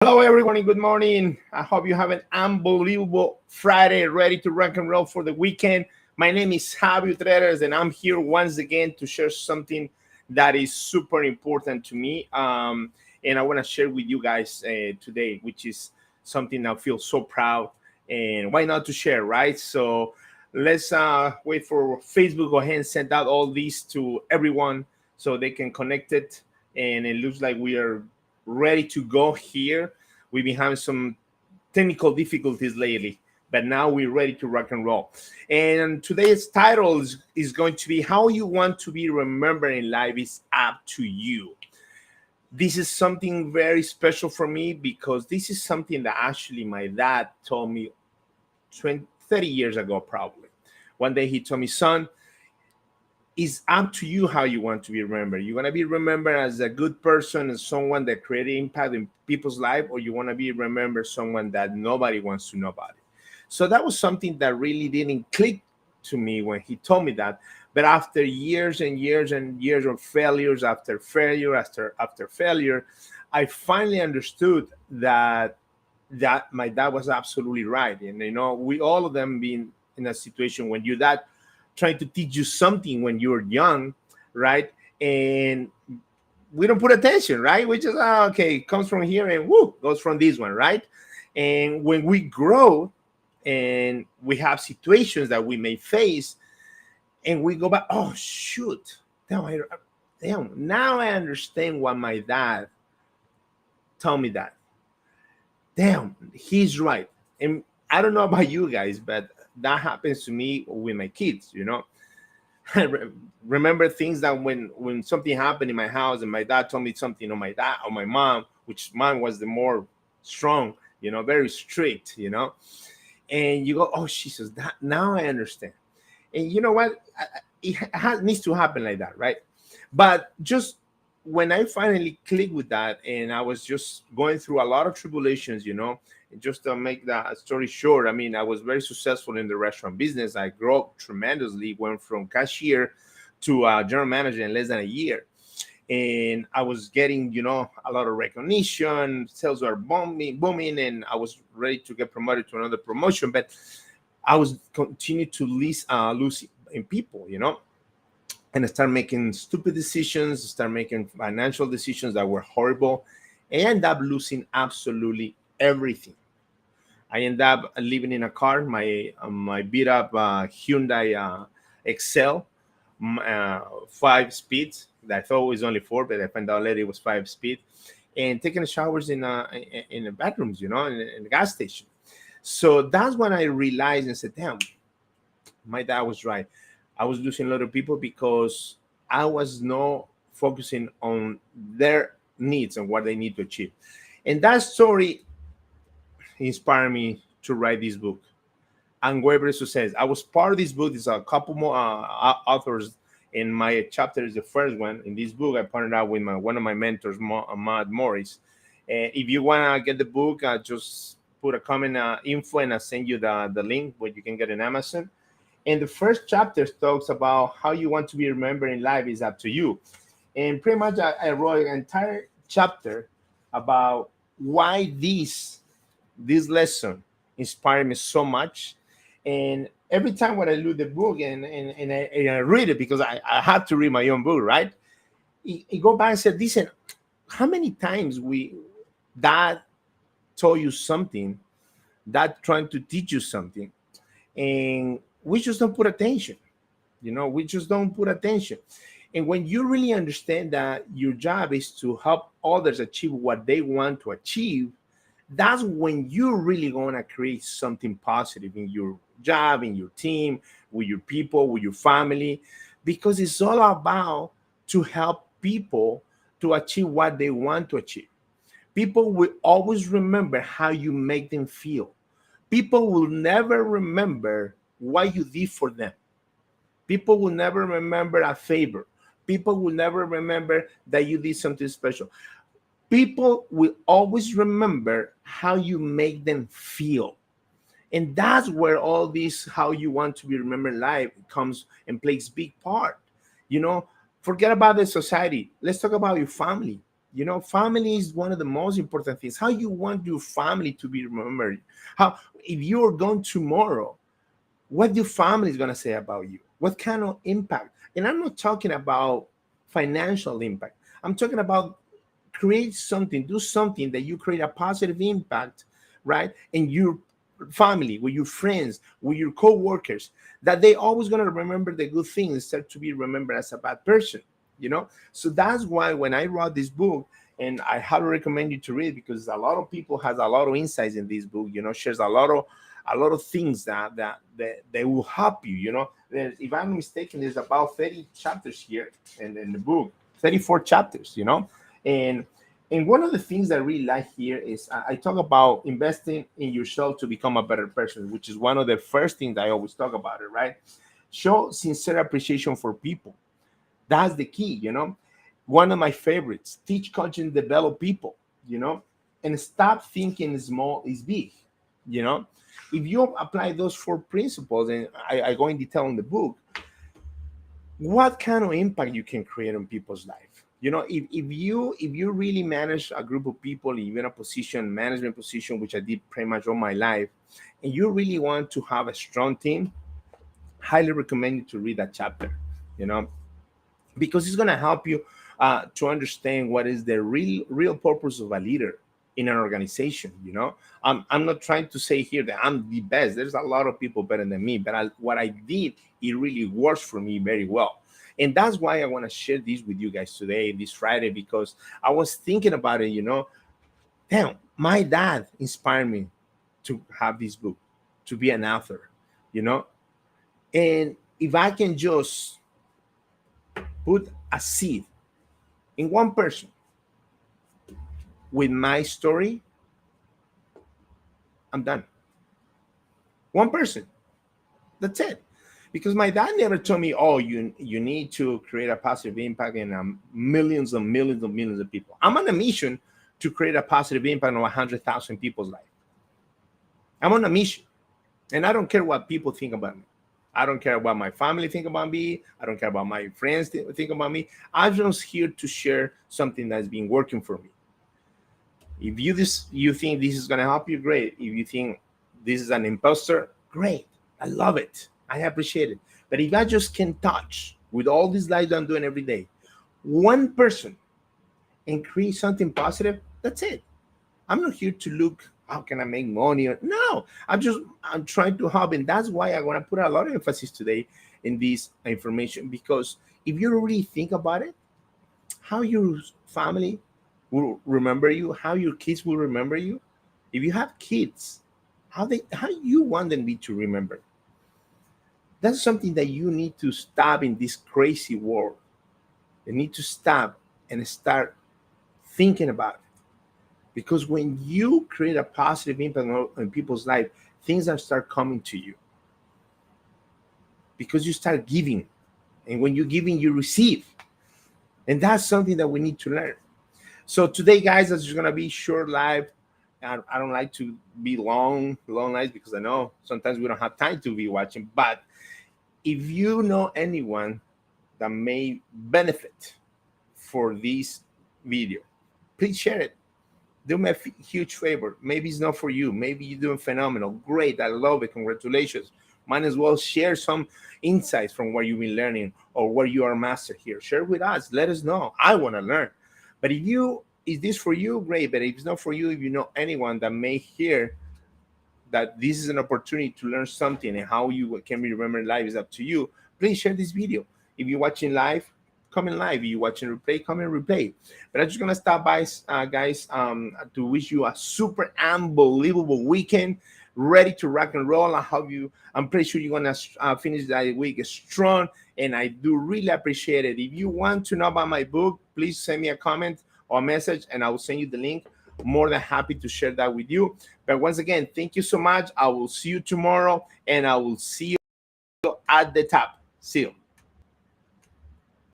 Hello, everyone, and good morning. I hope you have an unbelievable Friday ready to rock and roll for the weekend. My name is Javi Utreras, and I'm here once again to share something that is super important to me. And I want to share with you guys today, which is something I feel so proud. And why not to share, right? So let's wait for Facebook. Go ahead and send out all these to everyone so they can connect it. And it looks like we are ready to go here. We've been having some technical difficulties lately, but now we're ready to rock and roll. And today's title is going to be How You Want to Be Remembered in Life is Up to You. This is something very special for me because this is something that actually my dad told me 20, 30 years ago, probably. One day he told me, son, it's up to you how you want to be remembered. You want to be remembered as a good person and someone that created impact in people's life, or you want to be remembered someone that nobody wants to know about it. So that was something that really didn't click to me when he told me that. But after years and years and years of failures, after failure, after failure, I finally understood that my dad was absolutely right. And we all of them being in a situation when your dad trying to teach you something when you were young, right? And we don't put attention, right? We just okay, it comes from here and woo, goes from this one, right? And when we grow and we have situations that we may face, and we go back, oh shoot, damn, now I understand why my dad told me that. Damn, he's right. And I don't know about you guys, but that happens to me with my kids. I remember things that when something happened in my house and my dad told me something, or my dad or my mom, which mine was the more strong, very strict. And you go, oh Jesus, that now I understand. And you know what? Needs to happen like that, right? But just when I finally clicked with that, and I was just going through a lot of tribulations. And just to make that story short, I mean, I was very successful in the restaurant business. I grew up tremendously, went from cashier to general manager in less than a year. And I was getting, a lot of recognition. Sales were booming, and I was ready to get promoted to another promotion. But I was continue to lose in people. And I start making stupid decisions, start making financial decisions that were horrible, and I end up losing absolutely everything. I end up living in a car, my beat up Hyundai Excel, 5 speeds. That I thought was only four, but I found out later it was 5 speed, and taking showers in the bathrooms, in the gas station. So that's when I realized and said, "Damn, my dad was right. I was losing a lot of people because I was not focusing on their needs and what they need to achieve." And that story inspired me to write this book, Unwavering Success. I was part of this book. There's a couple more authors in my chapter. Is the first one in this book. I partnered out with one of my mentors, Ahmad Morris. And if you want to get the book, just put a comment info, and I'll send you the link where you can get in Amazon. And the first chapter talks about how you want to be remembered in life is up to you. And pretty much I wrote an entire chapter about why this lesson inspired me so much. And every time when I read the book and I read it, because I had to read my own book, right? It go back and said, listen, how many times that told you something, that trying to teach you something, and we just don't put attention. We just don't put attention. And when you really understand that your job is to help others achieve what they want to achieve, that's when you're really going to create something positive in your job, in your team, with your people, with your family, because it's all about to help people to achieve what they want to achieve. People will always remember how you make them feel. People will never remember what you did for them. People will never remember a favor. People will never remember that you did something special. People will always remember how you make them feel. And that's where all this how you want to be remembered life comes and plays big part. You know, Forget about the society. Let's talk about your family. You know, family is one of the most important things. How you want your family to be remembered? How, if you're gone tomorrow, what your family is going to say about you? What kind of impact? And I'm not talking about financial impact. I'm talking about create something, do something that you create a positive impact, right? And your family, with your friends, with your co-workers, that they always gonna remember the good things instead to be remembered as a bad person, you know? So that's why when I wrote this book, and I highly recommend you to read, because a lot of people has a lot of insights in this book, you know, shares a lot of things that they will help you, you know. If I'm mistaken, there's about 30 chapters here in the book, 34 chapters, you know. and and one of the things that I really like here is I talk about investing in yourself to become a better person, which is one of the first things I always talk about it, right? Show sincere appreciation for people. That's the key, you know. One of my favorites, teach, coach, and develop people, you know, and stop thinking small is big, you know. If you apply those four principles, and I go in detail in the book, what kind of impact you can create on people's life. You know, if you really manage a group of people, you're in a position, management position, which I did pretty much all my life, and you really want to have a strong team, highly recommend you to read that chapter, you know, because it's going to help you to understand what is the real purpose of a leader in an organization. You know, I'm not trying to say here that I'm the best. There's a lot of people better than me, but what I did, it really works for me very well. And that's why I want to share this with you guys today, this Friday, because I was thinking about it. You know, damn, my dad inspired me to have this book, to be an author, you know. And if I can just put a seed in one person with my story, I'm done. One person. That's it. Because my dad never told me, "Oh, you need to create a positive impact in millions and millions and millions of people." I'm on a mission to create a positive impact on 100,000 people's life. I'm on a mission, and I don't care what people think about me. I don't care what my family think about me. I don't care about my friends think about me. I'm just here to share something that's been working for me. If you think this is gonna help you, great. If you think this is an imposter, great. I love it. I appreciate it. But if I just can touch with all these lives I'm doing every day, one person and create something positive, that's it. I'm not here to look how can I make money. No, I'm trying to help, and that's why I want to put a lot of emphasis today in this information, because if you really think about it, how your family will remember you, how your kids will remember you. If you have kids, how you want them be to remember. That's something that you need to stop in this crazy world. You need to stop and start thinking about it. Because when you create a positive impact on people's life, things are start coming to you. Because you start giving. And when you're giving, you receive. And that's something that we need to learn. So today, guys, this is gonna be short live. I don't like to be long lives, because I know sometimes we don't have time to be watching. But if you know anyone that may benefit for this video, please share it. Do me a huge favor. Maybe it's not for you. Maybe you're doing phenomenal. Great. I love it. Congratulations. Might as well share some insights from what you've been learning or what you are master here. Share with us. Let us know. I want to learn. But if you, is this for you? Great. But if it's not for you, if you know anyone that may hear that this is an opportunity to learn something and how you can remember life is up to you, please share this video. If you're watching live, comment live. If you're watching replay, comment replay. But I'm just gonna stop by, guys, to wish you a super unbelievable weekend, ready to rock and roll. I hope you. I'm pretty sure you're gonna finish that week strong, and I do really appreciate it. If you want to know about my book, please send me a comment or a message, and I will send you the link. More than happy to share that with you. But once again, thank you so much. I will see you tomorrow, and I will see you at the top. See you.